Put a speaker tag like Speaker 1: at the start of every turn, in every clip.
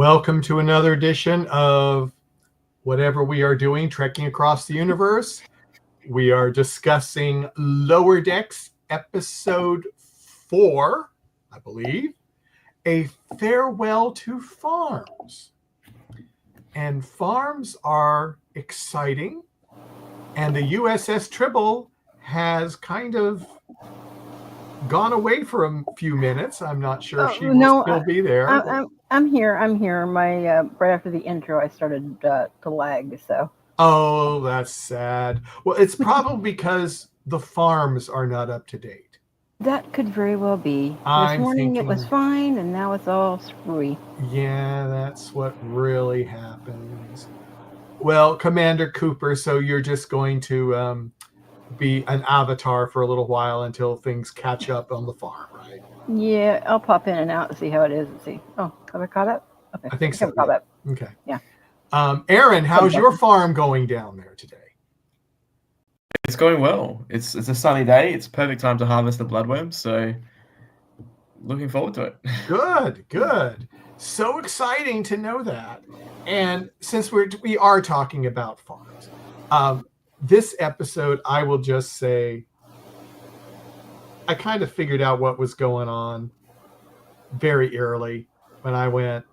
Speaker 1: Welcome to another edition of whatever we are doing, Trekking Across the Universe. We are discussing Lower Decks, episode 4, I believe, A Farewell to Farms. And farms are exciting, and the USS Tribble has kind of gone away for a few minutes. I'm not sure if she will still be there.
Speaker 2: I'm here. My right after the intro, I started to lag. So.
Speaker 1: Oh, that's sad. Well, it's probably because the farms are not up to date.
Speaker 2: That could very well be. This morning it was fine, and now it's all screwy.
Speaker 1: Yeah, that's what really happens. Well, Commander Cooper, so you're just going to be an avatar for a little while until things catch up on the farm, right?
Speaker 2: Yeah, I'll pop in and out and see how it is and see. Oh, have I caught up? Okay.
Speaker 1: I think so.
Speaker 2: Caught up.
Speaker 1: Okay.
Speaker 2: Yeah.
Speaker 1: Aaron, how's your farm going down there today?
Speaker 3: It's going well. It's a sunny day. It's a perfect time to harvest the bloodworms, so looking forward to it.
Speaker 1: Good. So exciting to know that. And since we are talking about farms, this episode, I will just say, I kind of figured out what was going on very early when I went,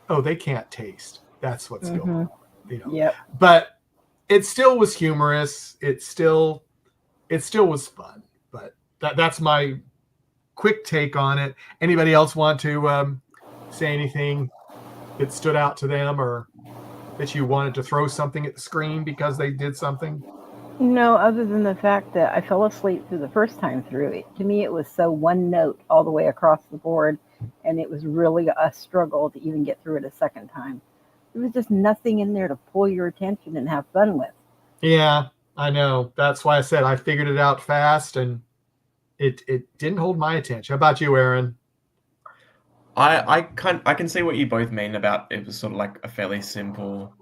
Speaker 1: oh, they can't taste. That's what's going on.
Speaker 2: Yep.
Speaker 1: But it still was humorous. It still was fun. But that's my quick take on it. Anybody else want to say anything that stood out to them, or that you wanted to throw something at the screen because they did something?
Speaker 2: No, other than the fact that I fell asleep through the first time through it. To me, it was so one note all the way across the board, and it was really a struggle to even get through it a second time. There was just nothing in there to pull your attention and have fun with.
Speaker 1: Yeah, I know. That's why I said I figured it out fast, and it didn't hold my attention. How about you, Aaron?
Speaker 3: I can see what you both mean about it was sort of like a fairly simple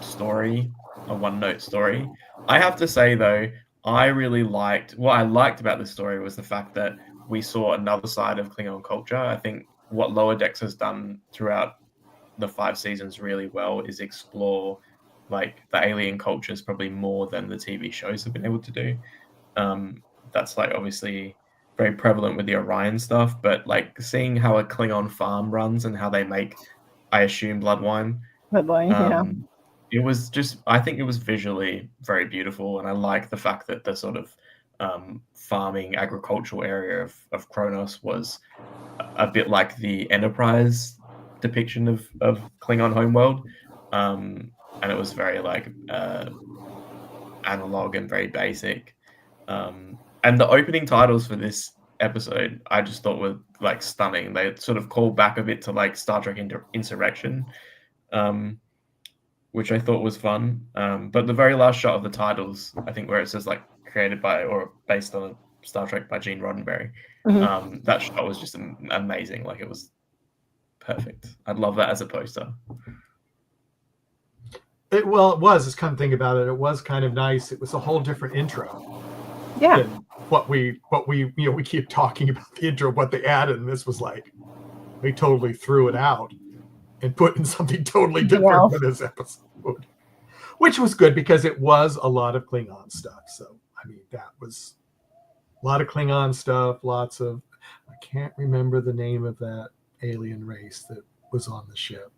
Speaker 3: story, a one-note story. I have to say, though, what I liked about this story was the fact that we saw another side of Klingon culture. I think what Lower Decks has done throughout the 5 seasons really well is explore like the alien cultures probably more than the TV shows have been able to do. That's like obviously very prevalent with the Orion stuff, but like seeing how a Klingon farm runs and how they make, I assume, blood wine.
Speaker 2: Yeah.
Speaker 3: It was just, I think it was visually very beautiful, and I like the fact that the sort of farming agricultural area of Kronos was a bit like the Enterprise depiction of Klingon homeworld, and it was very like analog and very basic. And the opening titles for this episode, I just thought were like stunning. They sort of called back a bit to like Star Trek Insurrection, which I thought was fun. But the very last shot of the titles, I think where it says like created by or based on Star Trek by Gene Roddenberry, that shot was just amazing. Like it was perfect. I'd love that as a poster.
Speaker 1: It was. Just kind of think about it. It was kind of nice. It was a whole different intro.
Speaker 2: Yeah.
Speaker 1: Than what we we keep talking about the intro, what they added, and this was like they totally threw it out and put in something totally different for this episode, which was good because it was a lot of Klingon stuff. So I mean, that was a lot of Klingon stuff. Lots of, I can't remember the name of that alien race that was on the ship.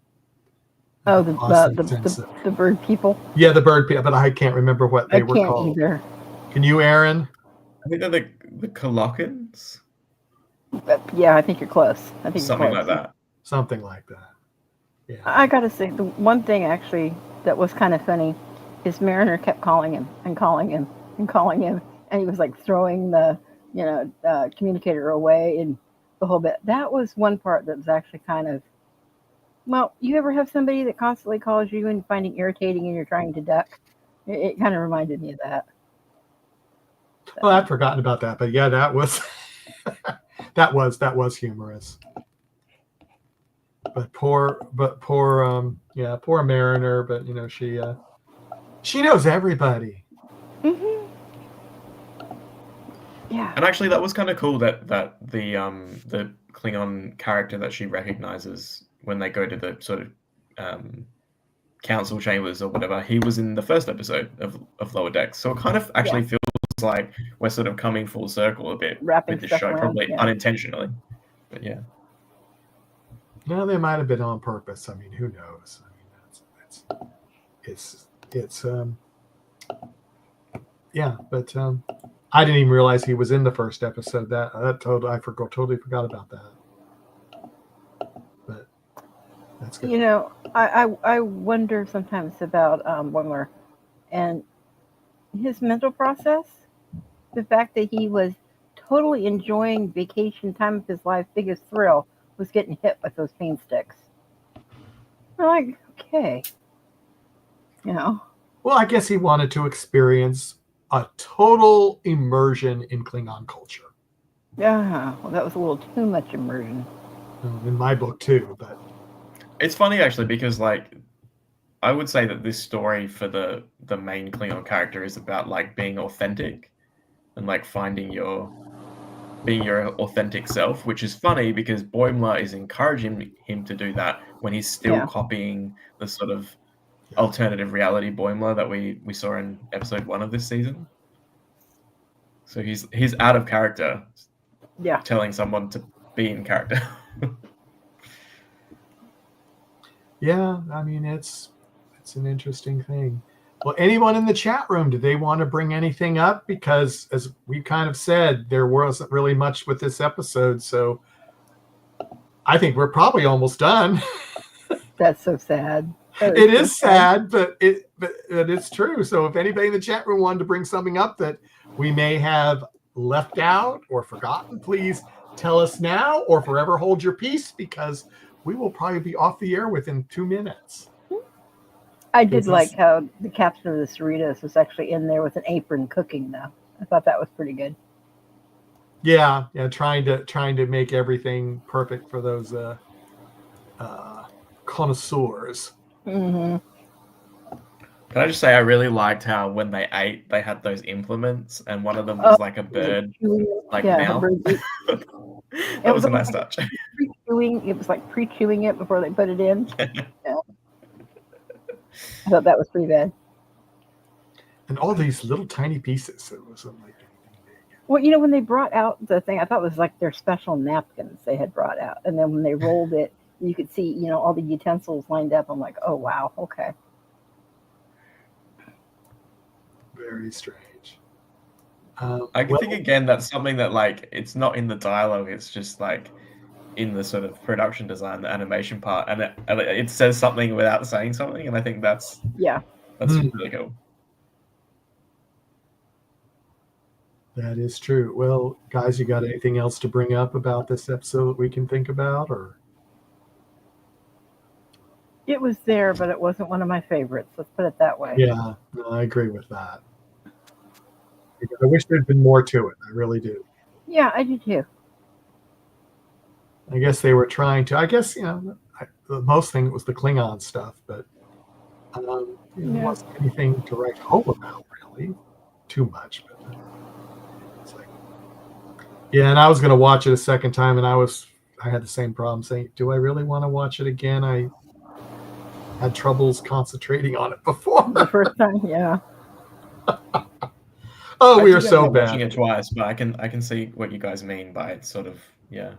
Speaker 2: Oh, the bird people.
Speaker 1: Yeah, the bird people, but I can't remember what they were called.
Speaker 2: I can't either.
Speaker 1: Can you, Aaron?
Speaker 3: I think they're the Colocans.
Speaker 2: Yeah, I think you're close.
Speaker 3: Something like that.
Speaker 1: Something like that. Yeah.
Speaker 2: I gotta say, the one thing actually that was kind of funny is Mariner kept calling him and calling him and calling him, and he was like throwing the communicator away and the whole bit. That was one part that was actually kind of, well, you ever have somebody that constantly calls you and finding irritating and you're trying to duck? It kind of reminded me of that.
Speaker 1: Well, I'd forgotten about that, but yeah, that was that was humorous. But poor Mariner. But she knows everybody.
Speaker 2: Mm-hmm. Yeah.
Speaker 3: And actually, that was kind of cool that the Klingon character that she recognizes when they go to the sort of council chambers or whatever, he was in the first episode of Lower Decks. So it kind of actually feels like we're sort of coming full circle a bit
Speaker 2: Wrapping
Speaker 3: with this
Speaker 2: stuff
Speaker 3: show,
Speaker 2: around,
Speaker 3: probably
Speaker 2: yeah.
Speaker 3: unintentionally. But yeah.
Speaker 1: No, they might have been on purpose. I mean, who knows? I mean, it's yeah, but I didn't even realize he was in the first episode. I totally forgot about that. But that's good.
Speaker 2: You know, I wonder sometimes about Boimler and his mental process. The fact that he was totally enjoying vacation time of his life, biggest thrill was getting hit with those pain sticks. We're like, okay, you know.
Speaker 1: Well, I guess he wanted to experience a total immersion in Klingon culture.
Speaker 2: Yeah, well, that was a little too much immersion.
Speaker 1: In my book too, but
Speaker 3: it's funny actually because like I would say that this story for the main Klingon character is about like being authentic and like being your authentic self, which is funny because Boimler is encouraging him to do that when he's still copying the sort of alternative reality Boimler that we saw in episode 1 of this season. So he's out of character, telling someone to be in character.
Speaker 1: Yeah, I mean it's an interesting thing. Well, anyone in the chat room, do they want to bring anything up? Because as we kind of said, there wasn't really much with this episode, so I think we're probably almost done.
Speaker 2: That's so sad.
Speaker 1: It is sad, but it's true. So if anybody in the chat room wanted to bring something up that we may have left out or forgotten, please tell us now or forever hold your peace, because we will probably be off the air within 2 minutes.
Speaker 2: I did like how the captain of the Cerritos was actually in there with an apron cooking, though. I thought that was pretty good.
Speaker 1: Yeah, trying to make everything perfect for those connoisseurs.
Speaker 2: Mm-hmm.
Speaker 3: Can I just say I really liked how when they ate, they had those implements, and one of them was like a bird, mouth. That was a nice touch.
Speaker 2: It was like pre-chewing it before they put it in. Yeah. I thought that was pretty bad.
Speaker 1: And all these little tiny pieces. It wasn't like anything big.
Speaker 2: Well, you know, when they brought out the thing, I thought it was like their special napkins they had brought out. And then when they rolled it, you could see, you know, all the utensils lined up. I'm like, oh, wow, okay.
Speaker 1: Very strange.
Speaker 3: I think, again, that's something that, like, it's not in the dialogue. It's just, like, in the sort of production design, the animation part. And it says something without saying something. And I think that's really cool.
Speaker 1: That is true. Well, guys, you got anything else to bring up about this episode that we can think about? Or
Speaker 2: it was there, but it wasn't one of my favorites. Let's put it that way.
Speaker 1: Yeah, no, I agree with that. I wish there'd been more to it. I really do.
Speaker 2: Yeah, I do too.
Speaker 1: I guess they were trying to. I guess, you know, the most thing was the Klingon stuff, but it wasn't anything to write home about, really. Too much. But it's like, yeah, and I was going to watch it a second time, and I had the same problem saying, do I really want to watch it again? I had troubles concentrating on it before.
Speaker 2: The first time, yeah.
Speaker 1: Oh, we are so bad.
Speaker 3: Watching it twice, but I can see what you guys mean by it. Sort of, yeah.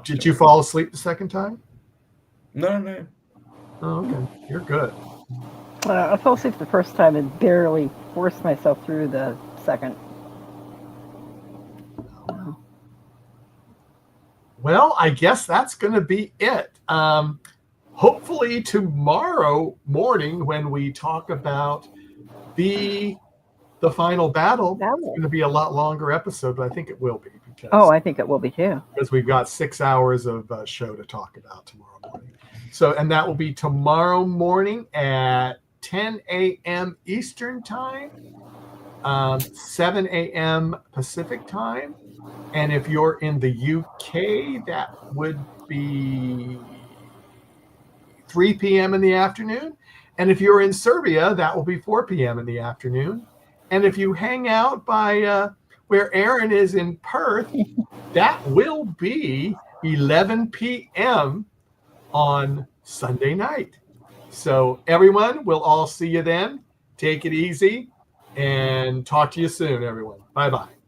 Speaker 1: Did you fall asleep the second time?
Speaker 3: No.
Speaker 1: Oh, okay. You're good.
Speaker 2: I fell asleep the first time and barely forced myself through the second.
Speaker 1: Well, I guess that's going to be it. Hopefully tomorrow morning when we talk about the final battle, it's going to be a lot longer episode, but I think it will be.
Speaker 2: I think it will be too.
Speaker 1: Because we've got 6 hours of show to talk about tomorrow morning. So, and that will be tomorrow morning at 10 a.m. Eastern Time, 7 a.m. Pacific Time. And if you're in the UK, that would be 3 p.m. in the afternoon. And if you're in Serbia, that will be 4 p.m. in the afternoon. And if you hang out by where Aaron is in Perth, that will be 11 p.m. on Sunday night. So everyone, we'll all see you then. Take it easy and talk to you soon, everyone. Bye-bye.